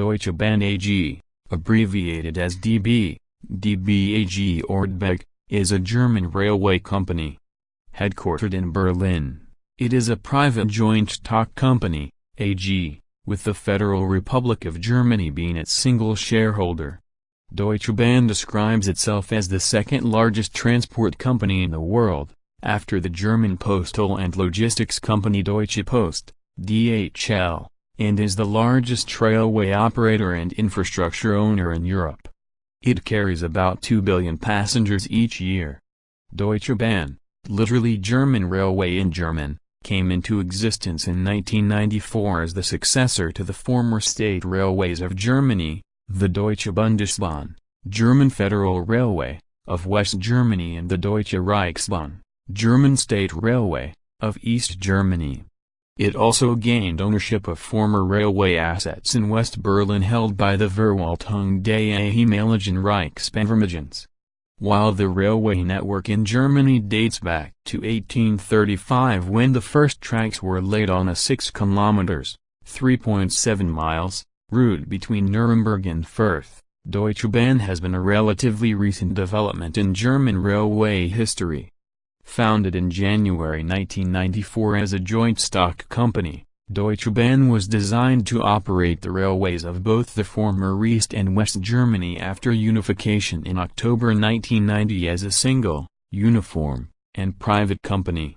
Deutsche Bahn AG, abbreviated as DB, DB AG or DBAG, is a German railway company. Headquartered in Berlin, it is a private joint stock company, AG, with the Federal Republic of Germany being its single shareholder. Deutsche Bahn describes itself as the second largest transport company in the world, after the German postal and logistics company Deutsche Post, DHL, and is the largest railway operator and infrastructure owner in Europe. It carries about 2 billion passengers each year. Deutsche Bahn, literally German railway in German, came into existence in 1994 as the successor to the former state railways of Germany, the Deutsche Bundesbahn, German Federal Railway, of West Germany and the Deutsche Reichsbahn, German State Railway, of East Germany. It also gained ownership of former railway assets in West Berlin held by the Verwaltung des Ehemaligen Reichsbahnvermögens. While the railway network in Germany dates back to 1835 when the first tracks were laid on a 6 km (3.7 miles) route between Nuremberg and Fürth, Deutsche Bahn has been a relatively recent development in German railway history. Founded in January 1994 as a joint stock company, Deutsche Bahn was designed to operate the railways of both the former East and West Germany after unification in October 1990 as a single, uniform, and private company.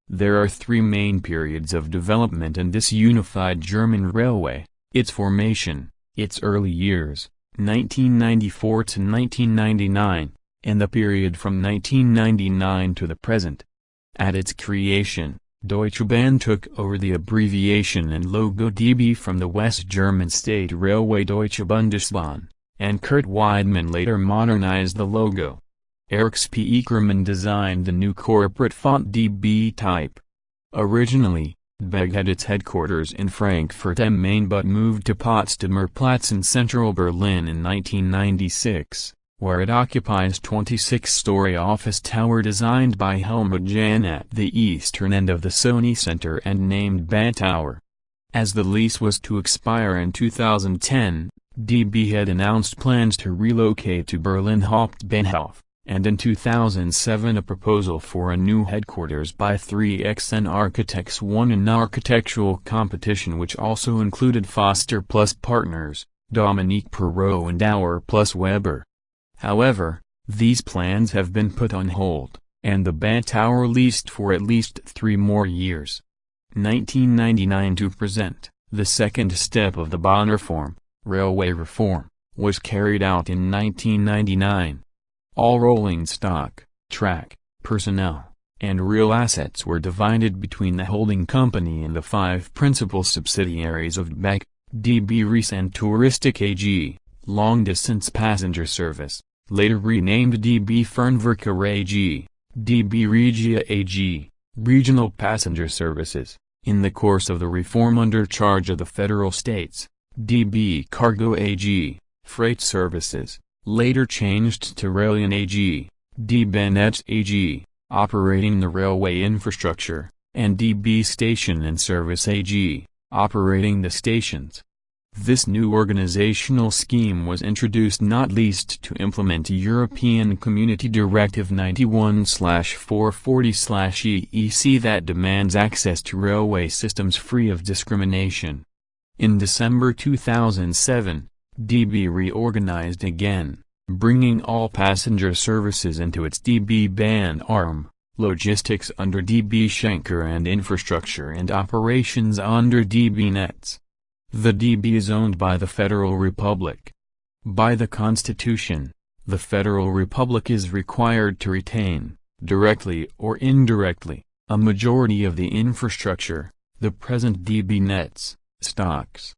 There are three main periods of development in this unified German railway: its formation, its early years, 1994 to 1999, and the period from 1999 to the present. At its creation, Deutsche Bahn took over the abbreviation and logo DB from the West German state railway Deutsche Bundesbahn, and Kurt Weidmann later modernized the logo. Erich Spiekermann designed the new corporate font DB type. Originally, DBAG had its headquarters in Frankfurt am Main but moved to Potsdamer Platz in central Berlin in 1996, where it occupies 26-story office tower designed by Helmut Jahn at the eastern end of the Sony Center and named Bahn Tower. As the lease was to expire in 2010, DB had announced plans to relocate to Berlin Hauptbahnhof, and in 2007 a proposal for a new headquarters by 3XN Architects won an architectural competition which also included Foster plus Partners, Dominique Perrault and Auer plus Weber. However, these plans have been put on hold, and the Bahn Tower leased for at least 3 more years. 1999 to present, the second step of the Bahn reform, railway reform, was carried out in 1999. All rolling stock, track, personnel, and real assets were divided between the holding company and the 5 principal subsidiaries of DBAG, DB Reis and Touristik AG, long-distance passenger service, later renamed DB Fernverkehr AG, DB Regia AG, regional passenger services, in the course of the reform under charge of the federal states, DB Cargo AG, freight services, later changed to Railien AG, DB Netz AG, operating the railway infrastructure, and DB Station and Service AG, operating the stations. This new organizational scheme was introduced not least to implement European Community Directive 91/440/EEC that demands access to railway systems free of discrimination. In December 2007, DB reorganized again, bringing all passenger services into its DB Bahn arm, logistics under DB Schenker and infrastructure and operations under DB Netz. The DB is owned by the Federal Republic. By the Constitution, the Federal Republic is required to retain, directly or indirectly, a majority of the infrastructure, the present DB Netz, stocks.